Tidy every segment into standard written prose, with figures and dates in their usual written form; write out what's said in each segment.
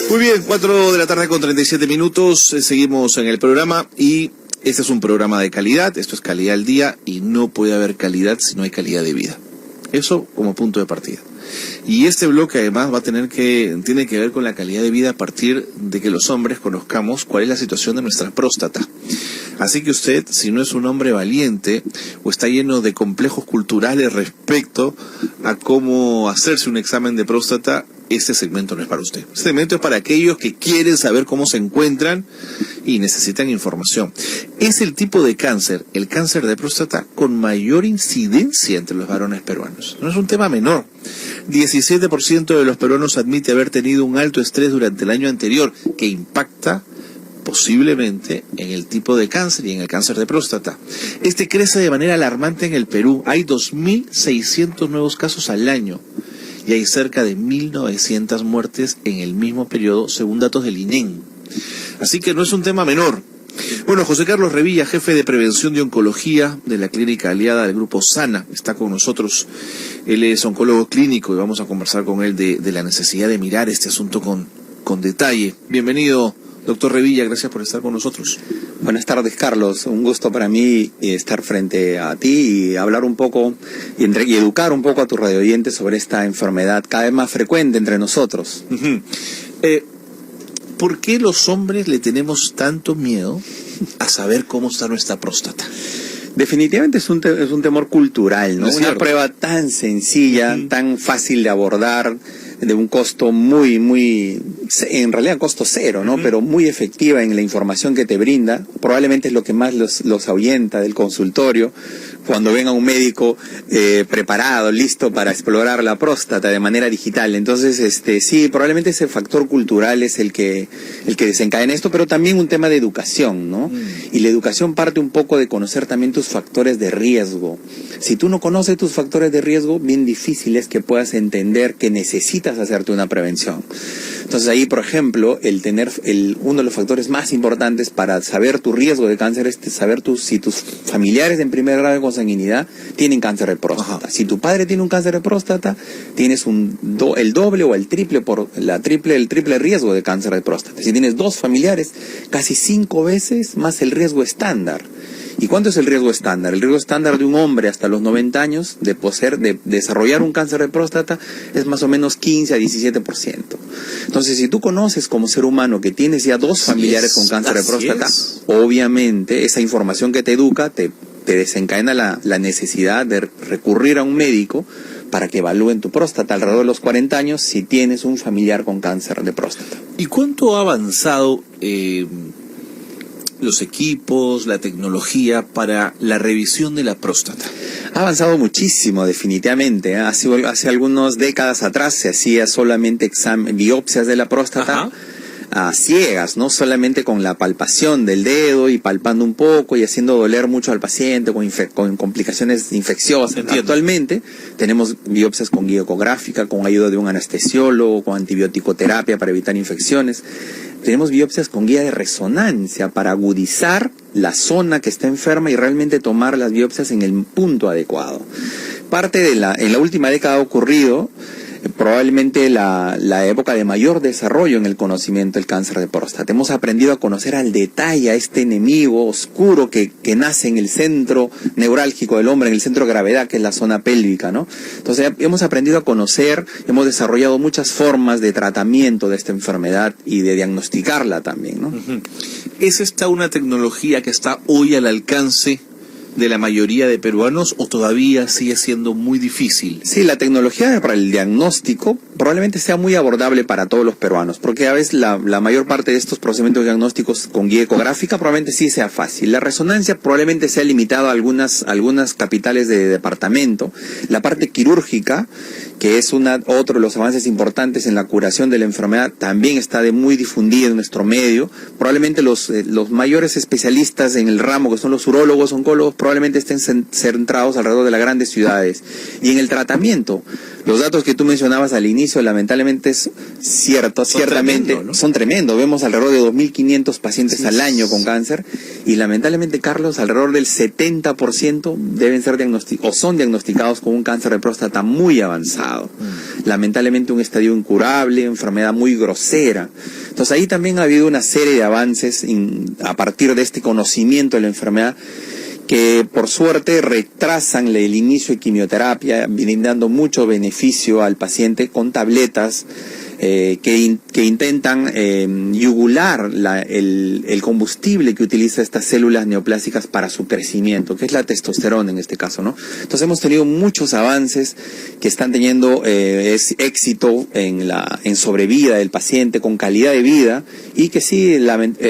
Muy bien, 4 de la tarde con 37 minutos, seguimos en el programa y este es un programa de calidad, esto es calidad al día y no puede haber calidad si no hay calidad de vida. Eso como punto de partida. Y este bloque además tiene que ver con la calidad de vida a partir de que los hombres conozcamos cuál es la situación de nuestra próstata. Así que usted, si no es un hombre valiente o está lleno de complejos culturales respecto a cómo hacerse un examen de próstata, este segmento no es para usted. Este segmento es para aquellos que quieren saber cómo se encuentran y necesitan información. Es el tipo de cáncer, el cáncer de próstata, con mayor incidencia entre los varones peruanos. No es un tema menor. 17% de los peruanos admite haber tenido un alto estrés durante el año anterior que impacta posiblemente en el tipo de cáncer y en el cáncer de próstata. Este crece de manera alarmante en el Perú. Hay 2.600 nuevos casos al año y hay cerca de 1.900 muertes en el mismo periodo, según datos del INEM. Así que no es un tema menor. Bueno, José Carlos Revilla, jefe de prevención de oncología de la clínica aliada del grupo Sana, está con nosotros. Él es oncólogo clínico y vamos a conversar con él de la necesidad de mirar este asunto con detalle. Bienvenido, doctor Revilla, gracias por estar con nosotros. Buenas tardes, Carlos. Un gusto para mí estar frente a ti y hablar un poco y educar un poco a tus radioyentes sobre esta enfermedad cada vez más frecuente entre nosotros. ¿Por qué los hombres le tenemos tanto miedo a saber cómo está nuestra próstata? Definitivamente es un temor cultural, ¿no? Una prueba tan sencilla, tan fácil de abordar, de un costo en realidad costo cero, ¿no? Pero muy efectiva en la información que te brinda. Probablemente es lo que más los ahuyenta del consultorio cuando ven a un médico preparado, listo para explorar la próstata de manera digital. Entonces, sí, probablemente ese factor cultural es el que desencadena esto, pero también un tema de educación, ¿no? Y la educación parte un poco de conocer también tus factores de riesgo. Si tú no conoces tus factores de riesgo, bien difícil es que puedas entender que necesitas hacerte una prevención. Entonces ahí, por ejemplo, uno de los factores más importantes para saber tu riesgo de cáncer es saber si tus familiares en primer grado de consanguinidad tienen cáncer de próstata. Ajá. Si tu padre tiene un cáncer de próstata, tienes el doble o el triple riesgo de cáncer de próstata. Si tienes dos familiares, casi 5 veces más el riesgo estándar. ¿Y cuánto es el riesgo estándar? El riesgo estándar de un hombre hasta los 90 años de desarrollar un cáncer de próstata es más o menos 15 a 17%. Entonces, si tú conoces como ser humano que tienes ya dos familiares con cáncer de próstata, obviamente esa información que te educa te desencadena la necesidad de recurrir a un médico para que evalúen tu próstata alrededor de los 40 años si tienes un familiar con cáncer de próstata. ¿Y cuánto ha avanzado los equipos, la tecnología para la revisión de la próstata? Ha avanzado muchísimo, definitivamente. Hace algunas décadas atrás se hacía solamente biopsias de la próstata. A ciegas, no solamente con la palpación del dedo y palpando un poco y haciendo doler mucho al paciente con complicaciones infecciosas. Entiendo. Actualmente tenemos biopsias con guía ecográfica, con ayuda de un anestesiólogo, con antibiótico-terapia para evitar infecciones. Tenemos biopsias con guía de resonancia para agudizar la zona que está enferma y realmente tomar las biopsias en el punto adecuado. En la última década ha ocurrido probablemente la época de mayor desarrollo en el conocimiento del cáncer de próstata. Hemos aprendido a conocer al detalle a este enemigo oscuro que nace en el centro neurálgico del hombre, en el centro de gravedad, que es la zona pélvica, ¿no? Entonces hemos aprendido a conocer, hemos desarrollado muchas formas de tratamiento de esta enfermedad y de diagnosticarla también, ¿no? ¿Es esta una tecnología que está hoy al alcance de la mayoría de peruanos o todavía sigue siendo muy difícil? Sí, la tecnología para el diagnóstico probablemente sea muy abordable para todos los peruanos, porque a veces la mayor parte de estos procedimientos diagnósticos con guía ecográfica probablemente sí sea fácil. La resonancia probablemente sea limitada a algunas capitales de departamento. La parte quirúrgica, que es otro de los avances importantes en la curación de la enfermedad, también está muy difundida en nuestro medio. Probablemente los mayores especialistas en el ramo, que son los urólogos, oncólogos, probablemente estén centrados alrededor de las grandes ciudades. Y en el tratamiento, Los datos que tú mencionabas al inicio, lamentablemente es cierto, ciertamente tremendo, ¿no? Son tremendos. Vemos alrededor de 2.500 pacientes al año con cáncer y lamentablemente, Carlos, alrededor del 70% deben ser diagnosticados o son diagnosticados con un cáncer de próstata muy avanzado. Lamentablemente un estadio incurable, enfermedad muy grosera. Entonces ahí también ha habido una serie de avances a partir de este conocimiento de la enfermedad que por suerte retrasan el inicio de quimioterapia, brindando mucho beneficio al paciente con tabletas que intentan yugular el combustible que utiliza estas células neoplásicas para su crecimiento, que es la testosterona en este caso, ¿no? Entonces hemos tenido muchos avances que están teniendo éxito en sobrevida del paciente, con calidad de vida, y que sí,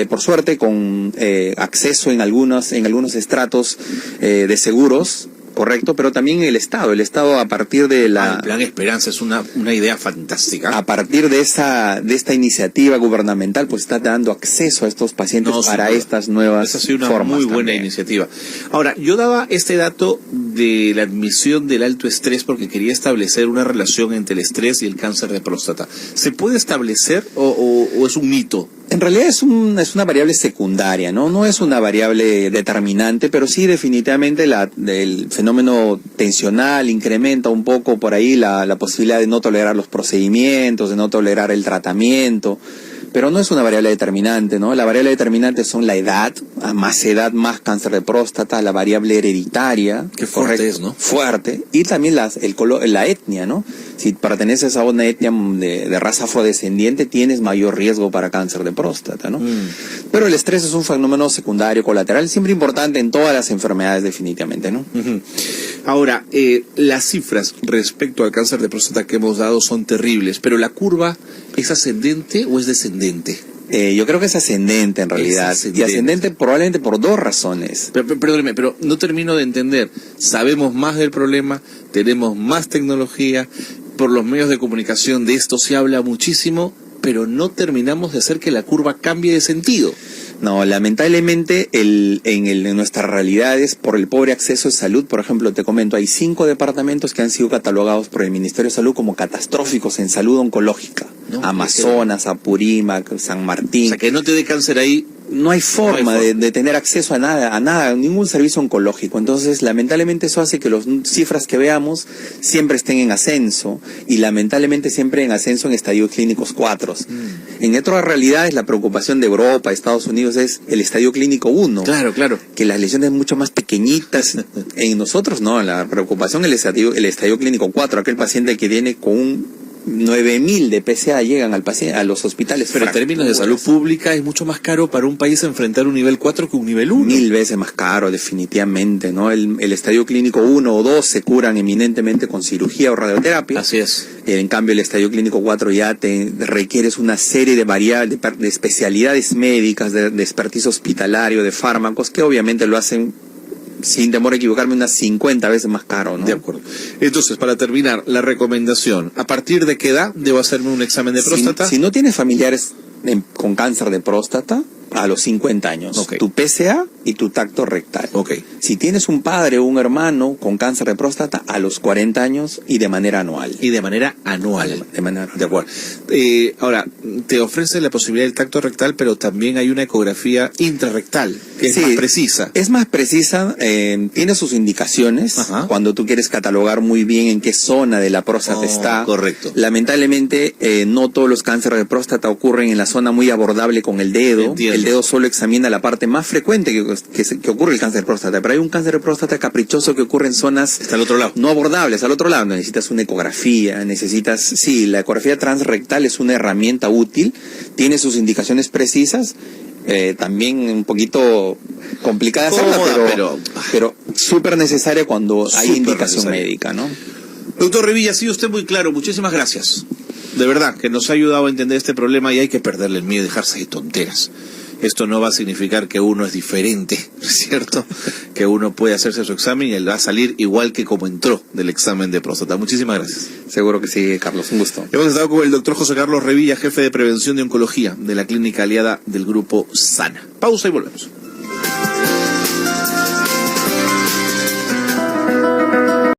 por suerte, con acceso en algunos estratos de seguros, correcto, pero también el Estado a partir de la... el Plan Esperanza es una idea fantástica. A partir de esta iniciativa gubernamental, pues está dando acceso a estos pacientes para estas nuevas formas. Esa ha sido una muy buena iniciativa. Ahora, yo daba este dato de la admisión del alto estrés porque quería establecer una relación entre el estrés y el cáncer de próstata. ¿Se puede establecer o es un mito? En realidad es una variable secundaria, ¿no? No es una variable determinante, pero sí definitivamente el fenómeno tensional incrementa un poco por ahí la posibilidad de no tolerar los procedimientos, de no tolerar el tratamiento, pero no es una variable determinante, ¿no? La variable determinante son la edad, más cáncer de próstata, la variable hereditaria. Qué fuerte es, ¿no? Fuerte. Y también la etnia, ¿no? Si perteneces a una etnia de raza afrodescendiente, tienes mayor riesgo para cáncer de próstata, ¿no? Pero el estrés es un fenómeno secundario, colateral, siempre importante en todas las enfermedades definitivamente, ¿no? Ahora, las cifras respecto al cáncer de próstata que hemos dado son terribles, pero ¿la curva es ascendente o es descendente? Yo creo que es ascendente en realidad, y ascendente probablemente por dos razones. Perdóneme, pero no termino de entender. Sabemos más del problema, tenemos más tecnología, por los medios de comunicación de esto se habla muchísimo, pero no terminamos de hacer que la curva cambie de sentido. No, lamentablemente en nuestras realidades, por el pobre acceso a salud, por ejemplo, te comento, hay 5 departamentos que han sido catalogados por el Ministerio de Salud como catastróficos en salud oncológica. No, Amazonas, Apurímac, San Martín. O sea, que no te dé cáncer ahí. No hay forma de tener acceso a nada, ningún servicio oncológico. Entonces, lamentablemente eso hace que las cifras que veamos siempre estén en ascenso, y lamentablemente siempre en ascenso en estadios clínicos 4. En otras realidades, la preocupación de Europa, Estados Unidos, es el estadio clínico 1. Claro. Que las lesiones mucho más pequeñitas. En nosotros, no, la preocupación es el estadio clínico 4, aquel paciente que tiene con un 9.000 de PSA llegan a los hospitales. Pero en términos de salud pública es mucho más caro para un país enfrentar un nivel 4 que un nivel 1. 1000 veces más caro, definitivamente, ¿no? El estadio clínico 1 o 2 se curan eminentemente con cirugía o radioterapia. Así es. En cambio, el estadio clínico 4 ya te requieres una serie de variables, de especialidades médicas, de expertise hospitalario, de fármacos, que obviamente lo hacen, sin temor a equivocarme, unas 50 veces más caro, ¿no? De acuerdo. Entonces, para terminar, la recomendación, ¿a partir de qué edad debo hacerme un examen de próstata? Si no tienes familiares con cáncer de próstata, a los 50 años. Okay. Tu PSA y tu tacto rectal. Okay. Si tienes un padre o un hermano con cáncer de próstata, a los 40 años y de manera anual. Y de manera anual. De manera anual. De acuerdo. Ahora, te ofrece la posibilidad del tacto rectal, pero también hay una ecografía intrarrectal, que es más precisa. Es más precisa, tiene sus indicaciones. Ajá. Cuando tú quieres catalogar muy bien en qué zona de la próstata está. Correcto. Lamentablemente, no todos los cánceres de próstata ocurren en la zona muy abordable con el dedo. Entiendo. El dedo solo examina la parte más frecuente que ocurre el cáncer de próstata, pero hay un cáncer de próstata caprichoso que ocurre en zonas está al otro lado, no abordables, al otro lado. Necesitas una ecografía, la ecografía transrectal es una herramienta útil, tiene sus indicaciones precisas, también un poquito complicada hacerla, pero súper necesaria cuando hay indicación médica, ¿no? Doctor Revilla, ha sido usted muy claro, muchísimas gracias. De verdad, que nos ha ayudado a entender este problema, y hay que perderle el miedo y dejarse de tonteras. Esto no va a significar que uno es diferente, ¿no es cierto? Que uno puede hacerse su examen y él va a salir igual que como entró del examen de próstata. Muchísimas gracias. Seguro que sí, Carlos, un gusto. Hemos estado con el doctor José Carlos Revilla, jefe de prevención de oncología de la clínica aliada del grupo Sana. Pausa y volvemos.